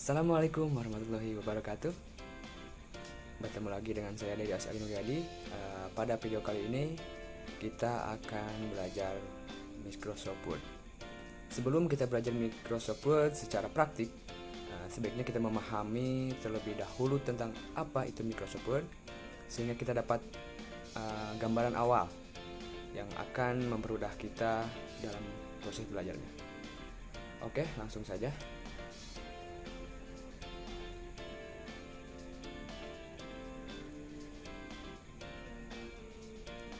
Assalamualaikum warahmatullahi wabarakatuh. Bertemu lagi dengan saya Dedi Asari Nuryadi. Pada video kali ini kita akan belajar Microsoft Word. Sebelum kita belajar Microsoft Word secara praktik, sebaiknya kita memahami terlebih dahulu tentang apa itu Microsoft Word, sehingga kita dapat gambaran awal yang akan mempermudah kita dalam proses belajarnya. Oke, langsung saja.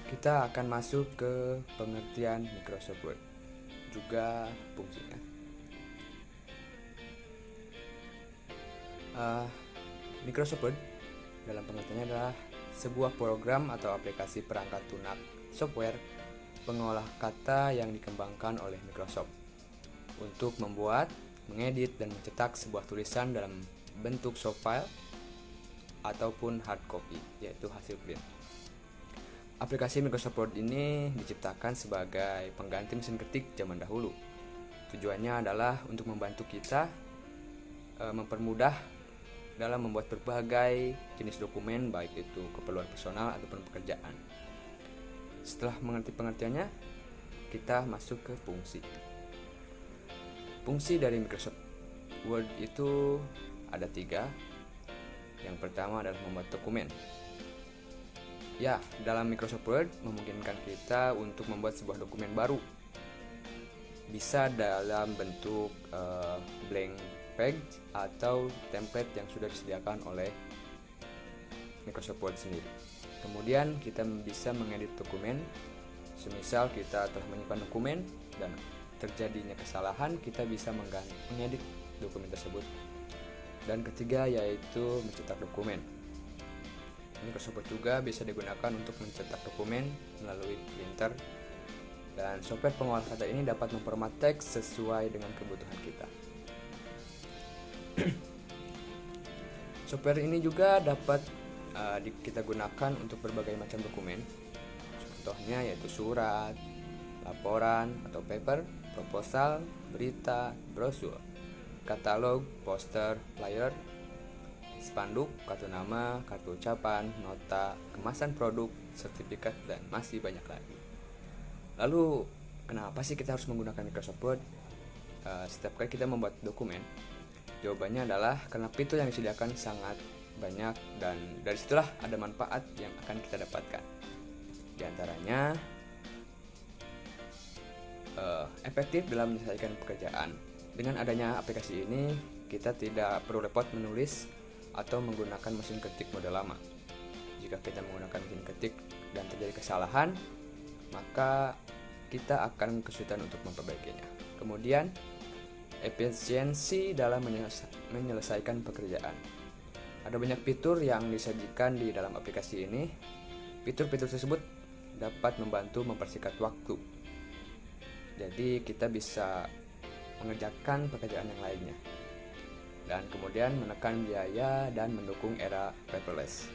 Kita akan masuk ke pengertian Microsoft Word, juga fungsinya. Microsoft Word dalam pengertiannya adalah sebuah program atau aplikasi perangkat lunak software pengolah kata yang dikembangkan oleh Microsoft untuk membuat, mengedit, dan mencetak sebuah tulisan dalam bentuk soft file ataupun hard copy, yaitu hasil print. Aplikasi Microsoft Word ini diciptakan sebagai pengganti mesin ketik zaman dahulu. Tujuannya adalah untuk membantu kita mempermudah dalam membuat berbagai jenis dokumen, baik itu keperluan personal ataupun pekerjaan. Setelah mengerti pengertiannya, kita masuk ke fungsi. Fungsi dari Microsoft Word itu ada 3. Yang pertama adalah membuat dokumen. Ya, dalam Microsoft Word memungkinkan kita untuk membuat sebuah dokumen baru. Bisa dalam bentuk blank page atau template yang sudah disediakan oleh Microsoft Word sendiri. Kemudian kita bisa mengedit dokumen. Semisal kita telah menyimpan dokumen dan terjadinya kesalahan, kita bisa mengedit dokumen tersebut. Dan ketiga yaitu mencetak dokumen. Microsoft Word juga bisa digunakan untuk mencetak dokumen melalui printer, dan software pengolah kata ini dapat memformat teks sesuai dengan kebutuhan kita. Software ini juga dapat kita gunakan untuk berbagai macam dokumen. Contohnya yaitu surat, laporan atau paper, proposal, berita, brosur, katalog, poster, flyer, spanduk, kartu nama, kartu ucapan, nota, kemasan produk, sertifikat, dan masih banyak lagi. Lalu, kenapa sih kita harus menggunakan Microsoft Word setiap kali kita membuat dokumen? Jawabannya adalah karena fitur yang disediakan sangat banyak, dan dari situlah ada manfaat yang akan kita dapatkan. Di antaranya, efektif dalam menyelesaikan pekerjaan. Dengan adanya aplikasi ini, kita tidak perlu repot menulis atau menggunakan mesin ketik mode lama. Jika kita menggunakan mesin ketik dan terjadi kesalahan, maka kita akan kesulitan untuk memperbaikinya. Kemudian, efisiensi dalam menyelesaikan pekerjaan. Ada banyak fitur yang disajikan di dalam aplikasi ini. Fitur-fitur tersebut dapat membantu mempersingkat waktu. Jadi kita bisa mengerjakan pekerjaan yang lainnya, dan kemudian menekan biaya dan mendukung era paperless.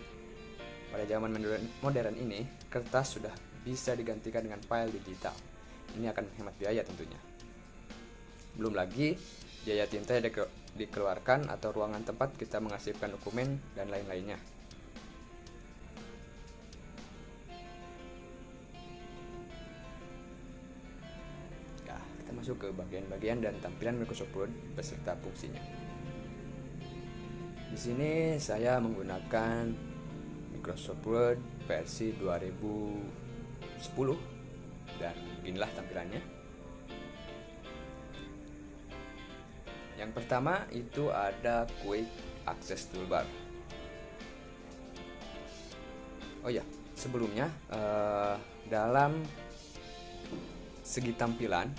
Pada zaman modern ini, kertas sudah bisa digantikan dengan file digital. Ini akan menghemat biaya tentunya. Belum lagi biaya tinta yang dikeluarkan atau ruangan tempat kita mengarsipkan dokumen dan lain-lainnya. Nah, kita masuk ke bagian-bagian dan tampilan Microsoft Word beserta fungsinya. Di sini saya menggunakan Microsoft Word versi 2010, dan beginilah tampilannya. Yang pertama itu ada Quick Access Toolbar. Oh ya, sebelumnya dalam segi tampilan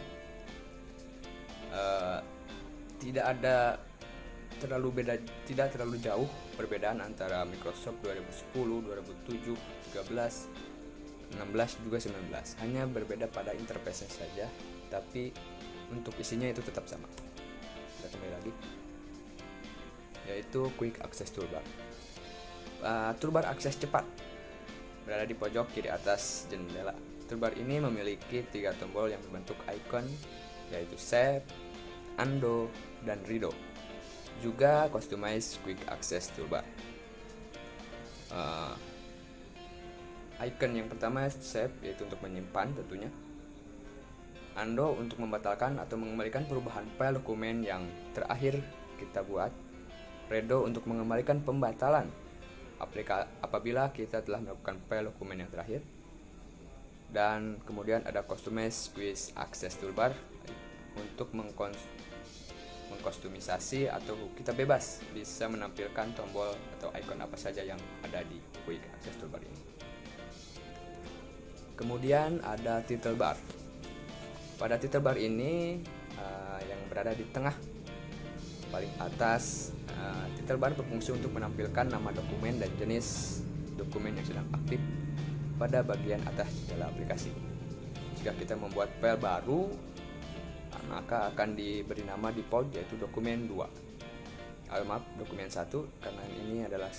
tidak terlalu jauh perbedaan antara Microsoft 2010, 2007, 13, 16 juga 19. Hanya berbeda pada interface saja, tapi untuk isinya itu tetap sama. Kita kembali lagi, yaitu Quick Access Toolbar. Toolbar akses cepat berada di pojok kiri atas jendela. Toolbar ini memiliki 3 tombol yang berbentuk icon, yaitu Save, Undo, dan Redo. juga customize quick access toolbar. Icon yang pertama save, yaitu untuk menyimpan tentunya. Undo untuk membatalkan atau mengembalikan perubahan file dokumen yang terakhir kita buat. Redo untuk mengembalikan pembatalan apabila kita telah melakukan file dokumen yang terakhir. Dan kemudian ada customize quick access toolbar untuk mengkostumisasi atau kita bebas bisa menampilkan tombol atau icon apa saja yang ada di quick access toolbar ini. Kemudian ada title bar. Pada title bar ini yang berada di tengah paling atas, title bar berfungsi untuk menampilkan nama dokumen dan jenis dokumen yang sedang aktif pada bagian atas jendela aplikasi. Jika kita membuat file baru, maka akan diberi nama default yaitu dokumen 2. Dokumen 1, karena ini adalah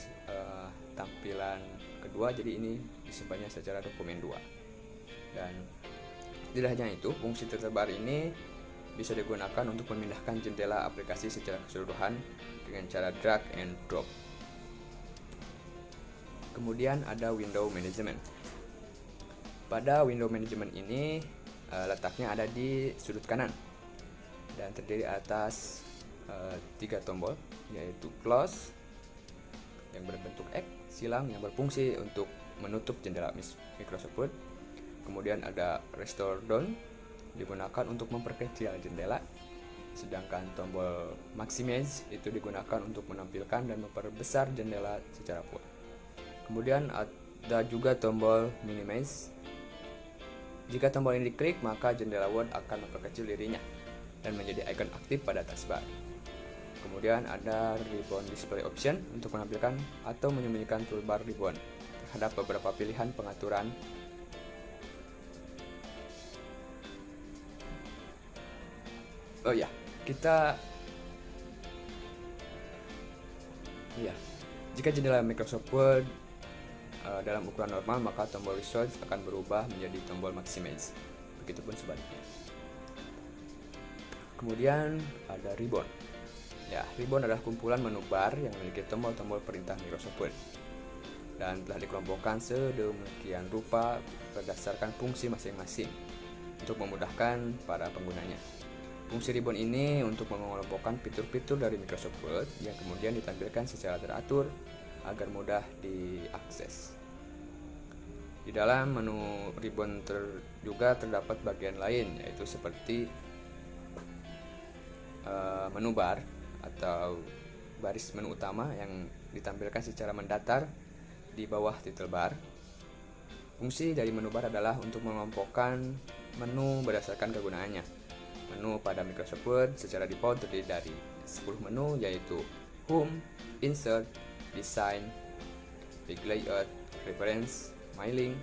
tampilan kedua, jadi ini disimpannya secara dokumen 2. Dan tidak hanya itu, fungsi title bar ini bisa digunakan untuk memindahkan jendela aplikasi secara keseluruhan dengan cara drag and drop. Kemudian ada window management. Pada window management ini letaknya ada di sudut kanan dan terdiri atas 3 tombol, yaitu close yang berbentuk X, silang yang berfungsi untuk menutup jendela Microsoft Word. Kemudian ada restore down, digunakan untuk memperkecil jendela, sedangkan tombol maximize itu digunakan untuk menampilkan dan memperbesar jendela secara full. Kemudian ada juga tombol minimize. Jika tombol ini diklik, maka jendela Word akan memperkecil dirinya dan menjadi icon aktif pada taskbar. Kemudian ada ribbon display option untuk menampilkan atau menyembunyikan toolbar ribbon terhadap beberapa pilihan pengaturan. Jika jendela Microsoft Word dalam ukuran normal, maka tombol restore akan berubah menjadi tombol maximize. Begitupun sebaliknya. Kemudian ada ribbon. Ribbon adalah kumpulan menu bar yang memiliki tombol-tombol perintah Microsoft Word dan telah dikelompokkan sedemikian rupa berdasarkan fungsi masing-masing untuk memudahkan para penggunanya. Fungsi ribbon ini untuk mengelompokkan fitur-fitur dari Microsoft Word yang kemudian ditampilkan secara teratur agar mudah diakses. Di dalam menu ribbon juga terdapat bagian lain, yaitu seperti menu bar atau baris menu utama yang ditampilkan secara mendatar di bawah title bar. Fungsi dari menu bar adalah untuk mengelompokkan menu berdasarkan kegunaannya. Menu pada Microsoft Word secara default terdiri dari 10 menu, yaitu Home, Insert, Design, Big Layout, Reference, Mailing,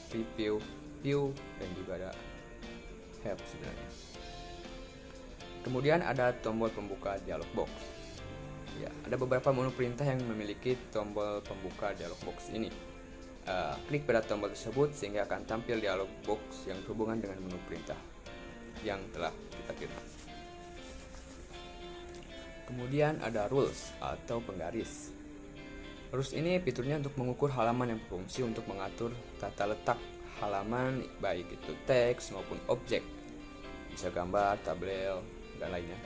Preview, View, dan juga ada Help sebenarnya. Kemudian ada tombol pembuka dialog box. Ada beberapa menu perintah yang memiliki tombol pembuka dialog box ini. Klik pada tombol tersebut sehingga akan tampil dialog box yang berhubungan dengan menu perintah yang telah kita pilih. Kemudian ada rules atau penggaris. Rules ini fiturnya untuk mengukur halaman yang berfungsi untuk mengatur tata letak halaman, baik itu teks maupun objek, bisa gambar, tabel, dan lainnya.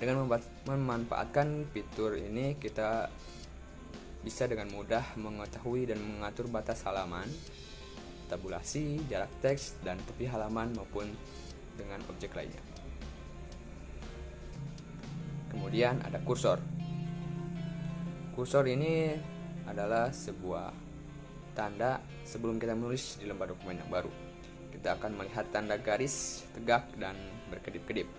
Dengan memanfaatkan fitur ini, kita bisa dengan mudah mengetahui dan mengatur batas halaman, tabulasi, jarak teks, dan tepi halaman maupun dengan objek lainnya. Kemudian ada kursor. Kursor ini adalah sebuah tanda sebelum kita menulis di lembar dokumen yang baru. Kita akan melihat tanda garis tegak dan berkedip-kedip.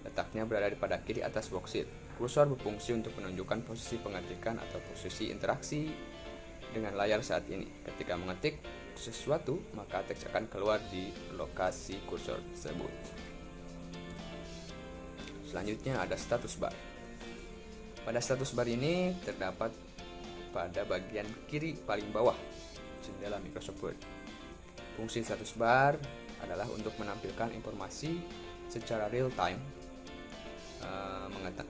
Letaknya berada pada kiri atas worksheet. Kursor berfungsi untuk menunjukkan posisi pengetikan atau posisi interaksi dengan layar saat ini. Ketika mengetik sesuatu, maka teks akan keluar di lokasi kursor tersebut. Selanjutnya ada status bar. Pada status bar ini terdapat pada bagian kiri paling bawah jendela Microsoft Word. Fungsi status bar adalah untuk menampilkan informasi secara real time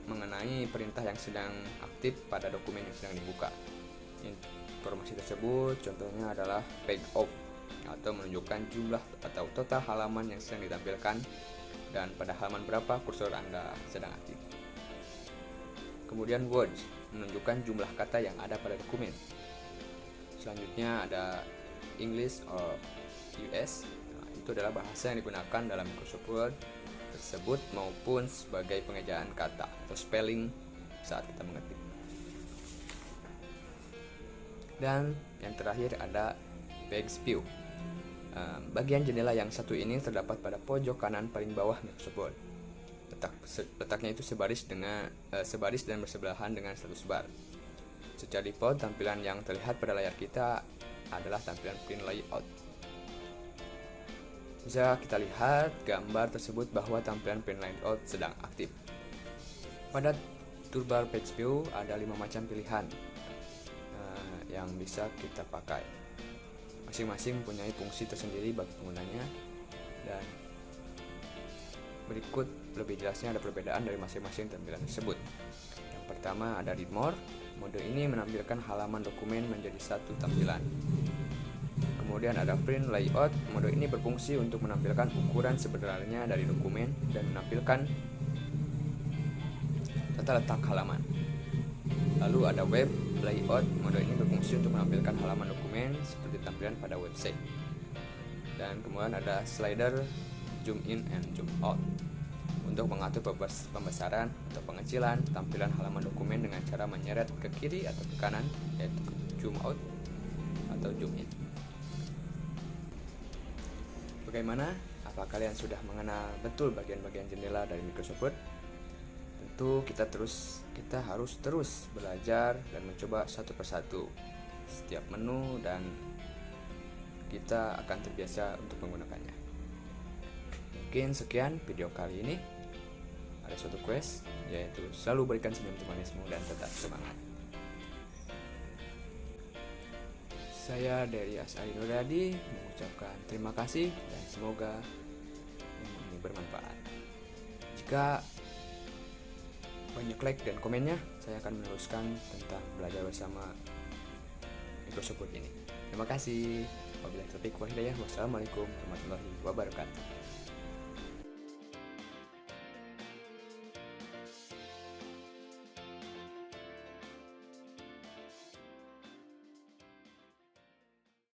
mengenai perintah yang sedang aktif pada dokumen yang sedang dibuka. Informasi tersebut contohnya adalah page off atau menunjukkan jumlah atau total halaman yang sedang ditampilkan dan pada halaman berapa kursor Anda sedang aktif. Kemudian words menunjukkan jumlah kata yang ada pada dokumen. Selanjutnya ada English or US. Itu adalah bahasa yang digunakan dalam Microsoft Word tersebut maupun sebagai pengejaan kata atau spelling saat kita mengetik. Dan yang terakhir ada page view. Bagian jendela yang satu ini terdapat pada pojok kanan paling bawah Microsoft Word. Letaknya itu sebaris dan bersebelahan dengan status bar. Secara default, tampilan yang terlihat pada layar kita adalah tampilan print layout. Bisa kita lihat gambar tersebut bahwa tampilan print layout sedang aktif. Pada toolbar page view ada 5 macam pilihan yang bisa kita pakai. Masing-masing mempunyai fungsi tersendiri bagi penggunanya, dan berikut lebih jelasnya ada perbedaan dari masing-masing tampilan tersebut. Yang pertama ada read more. Mode ini menampilkan halaman dokumen menjadi satu tampilan. Kemudian ada print layout. Mode ini berfungsi untuk menampilkan ukuran sebenarnya dari dokumen dan menampilkan tata letak halaman. Lalu ada web layout. Mode ini berfungsi untuk menampilkan halaman dokumen seperti tampilan pada website. Dan kemudian ada slider zoom in and zoom out untuk mengatur pembesaran atau pengecilan tampilan halaman dokumen dengan cara menyeret ke kiri atau ke kanan, yaitu zoom out atau zoom in. Bagaimana? Apa kalian sudah mengenal betul bagian-bagian jendela dari Microsoft Word? Tentu kita harus terus belajar dan mencoba satu persatu setiap menu, dan kita akan terbiasa untuk menggunakannya. Mungkin sekian video kali ini. Ada suatu quest, yaitu selalu berikan senyum manismu dan tetap semangat. Saya dari Asari Nuradi mengucapkan terima kasih dan semoga ini bermanfaat. Jika banyak like dan komennya, saya akan meneruskan tentang belajar bersama Microsoft Word ini. Terima kasih. Wabillahi taufiq wal hidayah. Wassalamualaikum warahmatullahi wabarakatuh.